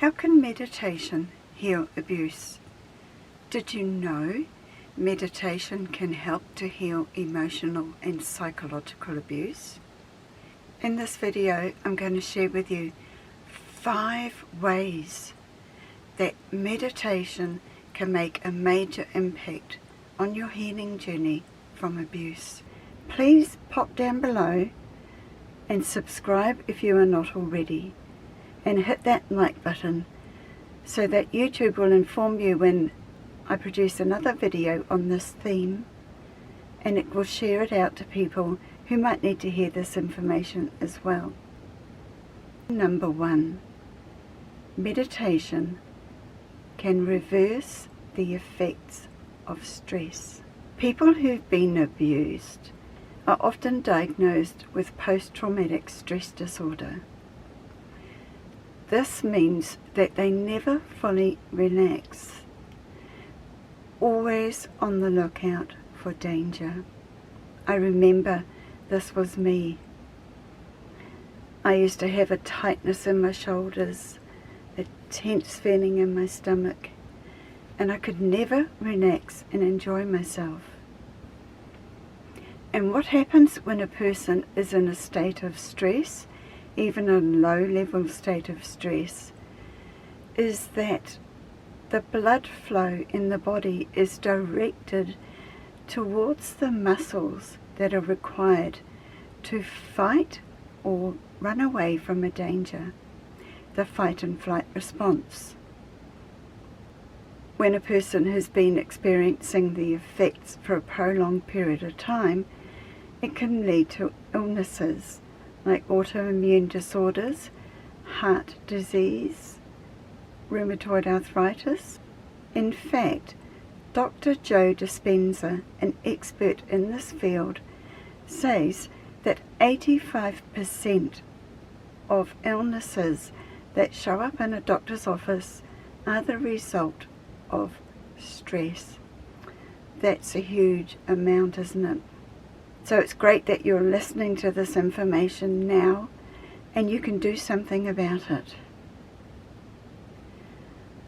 How can meditation heal abuse? Did you know meditation can help to heal emotional and psychological abuse? In this video, I'm going to share with you 5 ways that meditation can make a major impact on your healing journey from abuse. Please pop down below and subscribe if you are not already, and hit that like button so that YouTube will inform you when I produce another video on this theme, and it will share it out to people who might need to hear this information as well. Number 1, meditation can reverse the effects of stress. People who've been abused are often diagnosed with post-traumatic stress disorder. This means that they never fully relax, always on the lookout for danger. I remember this was me. I used to have a tightness in my shoulders, a tense feeling in my stomach, and I could never relax and enjoy myself. And what happens when a person is in a state of stress, even a low-level state of stress, is that the blood flow in the body is directed towards the muscles that are required to fight or run away from a danger, the fight and flight response. When a person has been experiencing the effects for a prolonged period of time, it can lead to illnesses like autoimmune disorders, heart disease, rheumatoid arthritis. In fact, Dr. Joe Dispenza, an expert in this field, says that 85% of illnesses that show up in a doctor's office are the result of stress. That's a huge amount, isn't it? So it's great that you're listening to this information now and you can do something about it.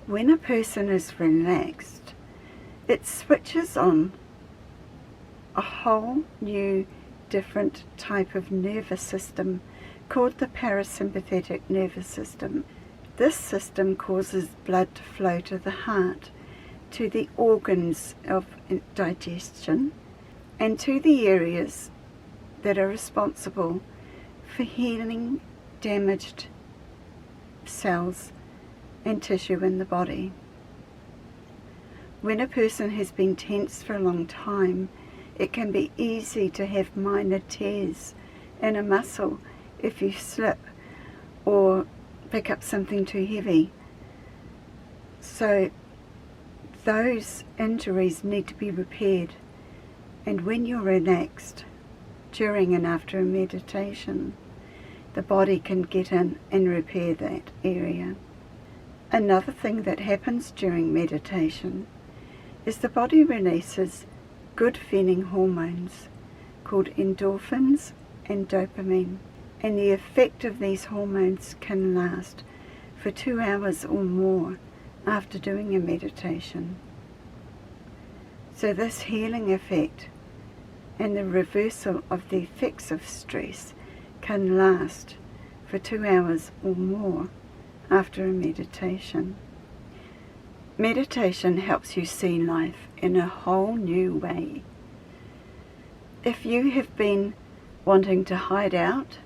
When a person is relaxed, it switches on a whole new different type of nervous system called the parasympathetic nervous system. This system causes blood to flow to the heart, to the organs of digestion, and to the areas that are responsible for healing damaged cells and tissue in the body. When a person has been tense for a long time, it can be easy to have minor tears in a muscle if you slip or pick up something too heavy. So those injuries need to be repaired. And when you're relaxed, during and after a meditation, the body can get in and repair that area. Another thing that happens during meditation is the body releases good feeling hormones called endorphins and dopamine. And the effect of these hormones can last for 2 hours or more after doing a meditation. So this healing effect and the reversal of the effects of stress can last for 2 hours or more after a meditation. Meditation helps you see life in a whole new way. If you have been wanting to hide out,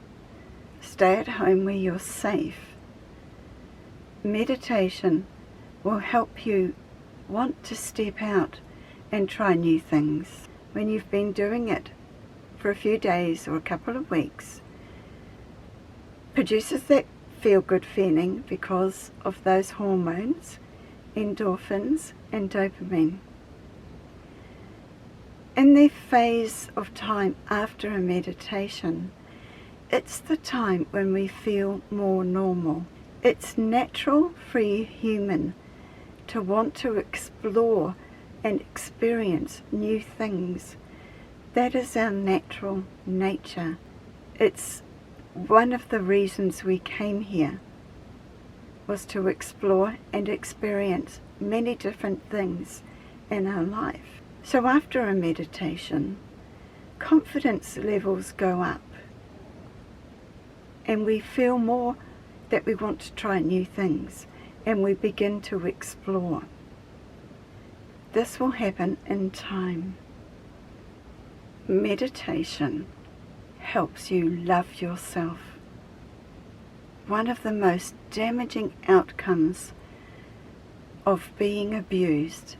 stay at home where you're safe, meditation will help you want to step out and try new things. When you've been doing it for a few days or a couple of weeks, produces that feel-good feeling because of those hormones, endorphins and dopamine. In the phase of time after a meditation, it's the time when we feel more normal. It's natural for a human to want to explore and experience new things. That is our natural nature. It's one of the reasons we came here. was to explore and experience many different things in our life. So after a meditation, confidence levels go up and we feel more that we want to try new things and we begin to explore. This will happen in time. Meditation helps you love yourself. One of the most damaging outcomes of being abused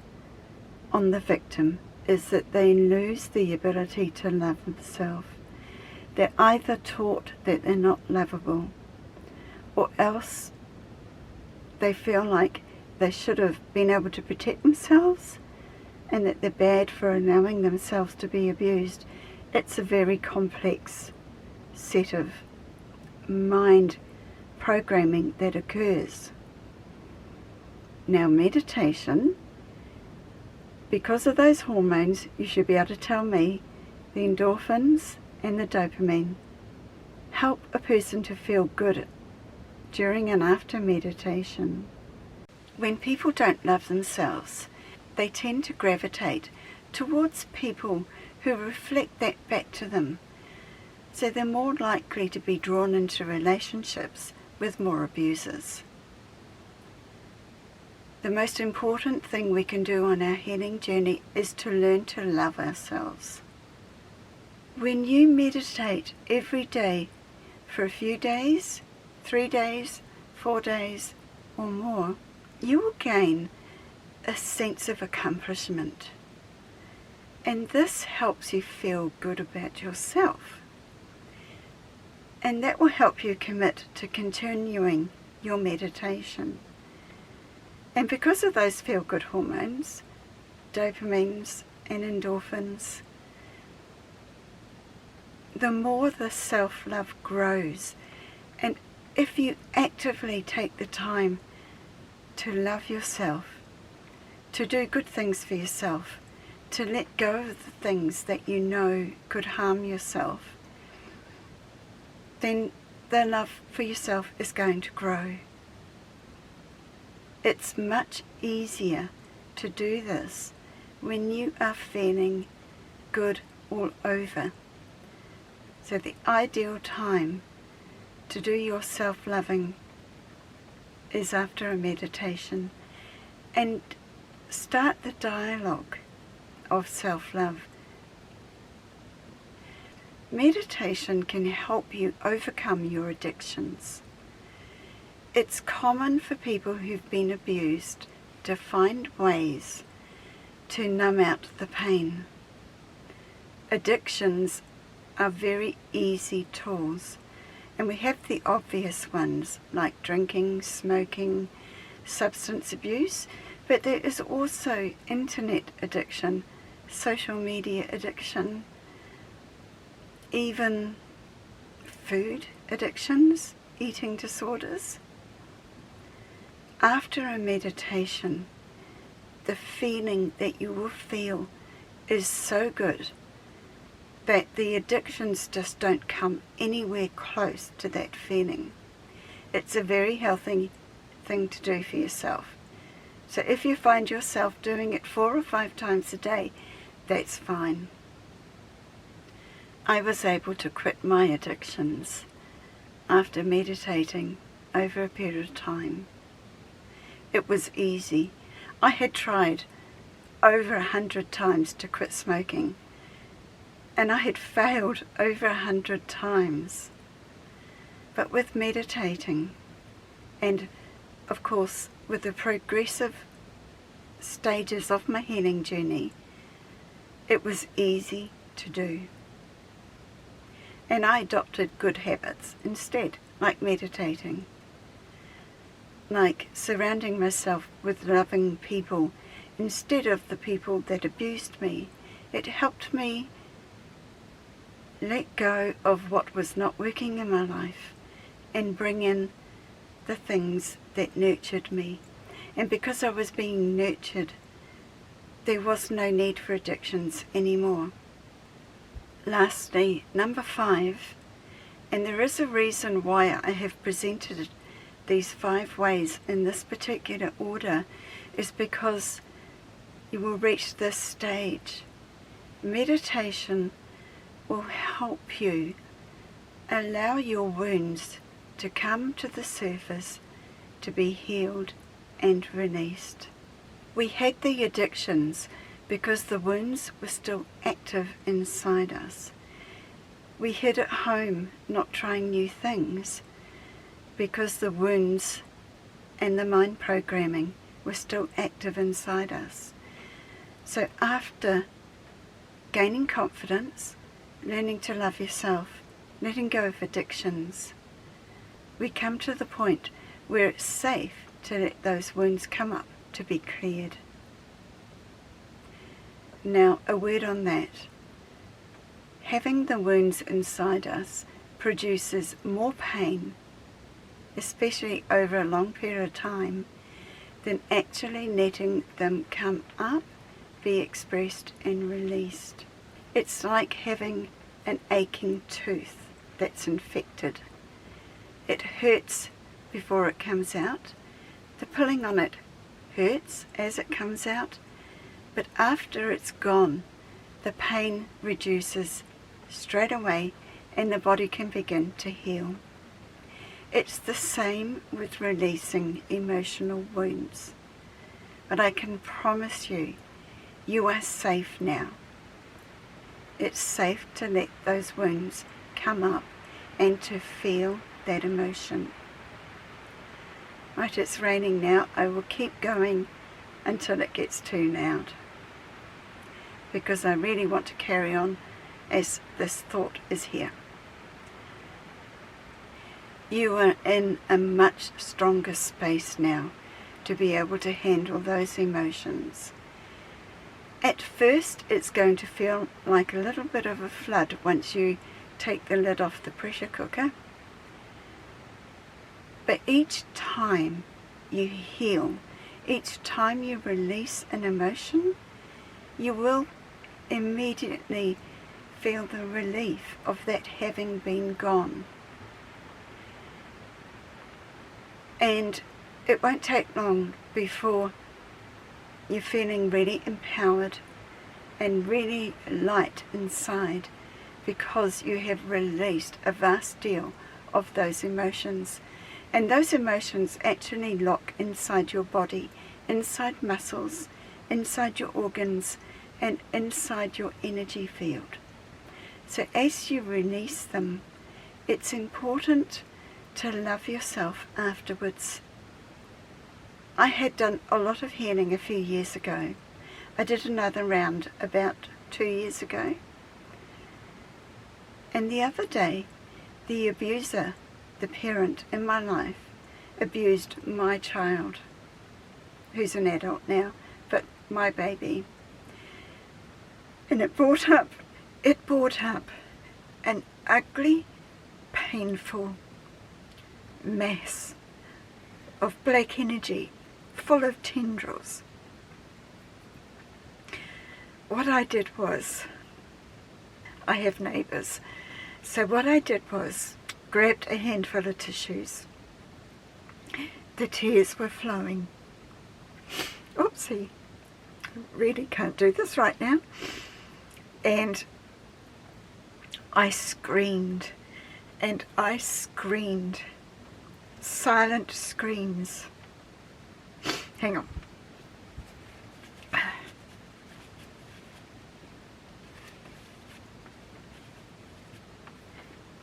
on the victim is that they lose the ability to love themselves. They're either taught that they're not lovable, or else they feel like they should have been able to protect themselves and that they're bad for allowing themselves to be abused. It's a very complex set of mind programming that occurs. Now meditation, because of those hormones, you should be able to tell me, the endorphins and the dopamine help a person to feel good during and after meditation. When people don't love themselves, they tend to gravitate towards people who reflect that back to them. So they're more likely to be drawn into relationships with more abusers. The most important thing we can do on our healing journey is to learn to love ourselves. When you meditate every day for a few days, 3 days, 4 days or more, you will gain a sense of accomplishment. And this helps you feel good about yourself. And that will help you commit to continuing your meditation. And because of those feel-good hormones, dopamines and endorphins, the more the self-love grows. And if you actively take the time to love yourself, to do good things for yourself, to let go of the things that you know could harm yourself, then the love for yourself is going to grow. It's much easier to do this when you are feeling good all over. So the ideal time to do your self-loving is after a meditation, and start the dialogue of self-love. Meditation can help you overcome your addictions. It's common for people who've been abused to find ways to numb out the pain. Addictions are very easy tools, and we have the obvious ones like drinking, smoking, substance abuse, but there is also internet addiction, social media addiction, even food addictions, eating disorders. After a meditation, the feeling that you will feel is so good that the addictions just don't come anywhere close to that feeling. It's a very healthy thing to do for yourself. So if you find yourself doing it 4 or 5 times a day, that's fine. I was able to quit my addictions after meditating over a period of time. It was easy. I had tried over 100 times to quit smoking, and I had failed over 100 times. But with meditating, and of course with the progressive stages of my healing journey, it was easy to do. And I adopted good habits instead, like meditating, like surrounding myself with loving people instead of the people that abused me. It helped me let go of what was not working in my life and bring in the things that nurtured me. And because I was being nurtured, there was no need for addictions anymore. Lastly, number 5, and there is a reason why I have presented these 5 ways in this particular order is because you will reach this stage. Meditation will help you allow your wounds to come to the surface, to be healed and released. We had the addictions because the wounds were still active inside us. We hid at home, not trying new things, because the wounds and the mind programming were still active inside us. So after gaining confidence, learning to love yourself, letting go of addictions, we come to the point where it's safe to let those wounds come up to be cleared. Now, a word on that. Having the wounds inside us produces more pain, especially over a long period of time, than actually letting them come up, be expressed and released. It's like having an aching tooth that's infected. It hurts before it comes out. The pulling on it hurts as it comes out, but after it's gone, the pain reduces straight away and the body can begin to heal. It's the same with releasing emotional wounds. But I can promise you, you are safe now. It's safe to let those wounds come up and to feel that emotion. Right, it's raining now. I will keep going until it gets too loud, because I really want to carry on as this thought is here. You are in a much stronger space now to be able to handle those emotions. At first it's going to feel like a little bit of a flood once you take the lid off the pressure cooker. But each time you heal, each time you release an emotion, you will immediately feel the relief of that having been gone. And it won't take long before you're feeling really empowered and really light inside, because you have released a vast deal of those emotions. And those emotions actually lock inside your body, inside muscles, inside your organs, and inside your energy field. So as you release them, it's important to love yourself afterwards. I had done a lot of healing a few years ago. I did another round about 2 years ago. And the other day, the abuser, the parent in my life, abused my child, who's an adult now, but my baby. And it brought up an ugly, painful mass of black energy, full of tendrils. What I did was, I have neighbours, so what I did was grabbed a handful of tissues. The tears were flowing. Oopsie, I really can't do this right now. And I screamed, and I screamed. Silent screams. Hang on.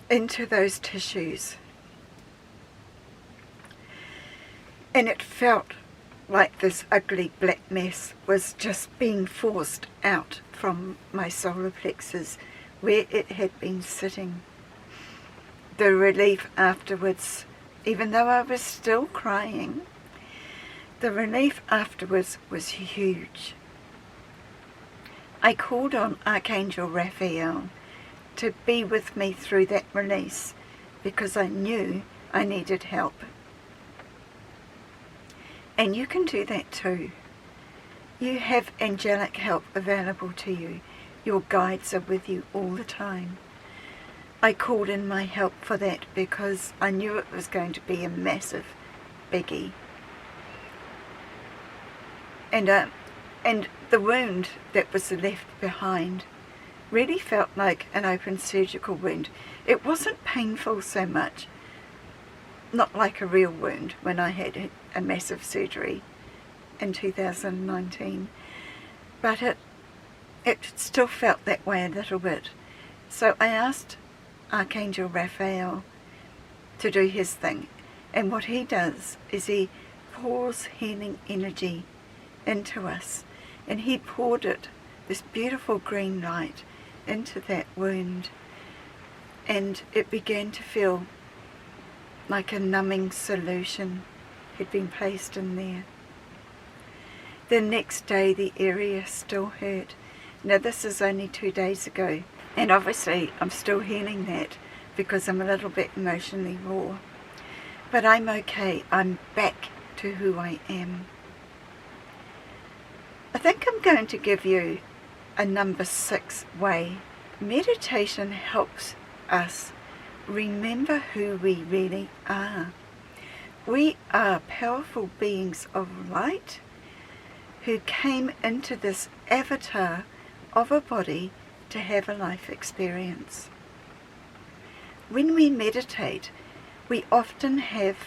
Into those tissues. And it felt like this ugly black mess was just being forced out from my solar plexus where it had been sitting. The relief afterwards, even though I was still crying, the relief afterwards was huge. I called on Archangel Raphael to be with me through that release, because I knew I needed help. And you can do that too. You have angelic help available to you. Your guides are with you all the time. I called in my help for that because I knew it was going to be a massive biggie. And the wound that was left behind really felt like an open surgical wound. It wasn't painful so much, not like a real wound when I had a massive surgery in 2019, but it still felt that way a little bit. So I asked Archangel Raphael to do his thing, and what he does is he pours healing energy into us, and he poured it, this beautiful green light, into that wound, and it began to feel like a numbing solution had been placed in there. The next day the area still hurt. Now this is only 2 days ago, and obviously I'm still healing that because I'm a little bit emotionally raw. But I'm okay. I'm back to who I am. I think I'm going to give you a number 6 way. Meditation helps us remember who we really are. We are powerful beings of light who came into this avatar of a body to have a life experience. When we meditate, we often have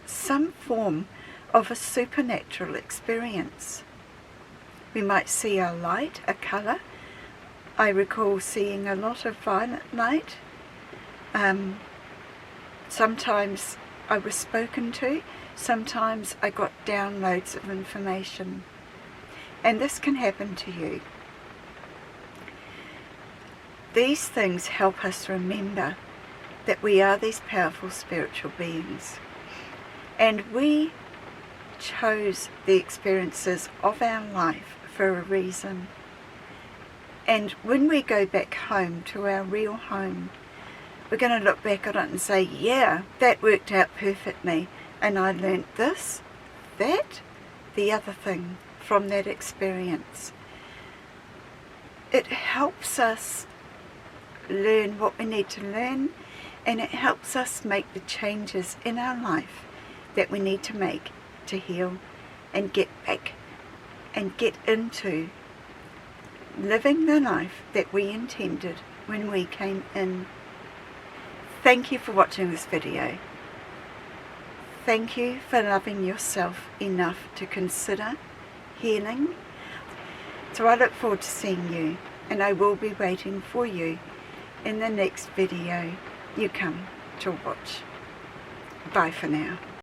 some form of a supernatural experience. We might see a light, a colour. I recall seeing a lot of violet light. Sometimes I was spoken to, sometimes I got downloads of information. And this can happen to you. These things help us remember that we are these powerful spiritual beings. And we chose the experiences of our life for a reason. And when we go back home to our real home, we're going to look back on it and say, yeah, that worked out perfectly. And I learnt this, that, the other thing from that experience. It helps us learn what we need to learn, and it helps us make the changes in our life that we need to make to heal and get back and get into living the life that we intended when we came in. Thank you for watching this video. Thank you for loving yourself enough to consider healing. So I look forward to seeing you, and I will be waiting for you in the next video you come to watch. Bye for now.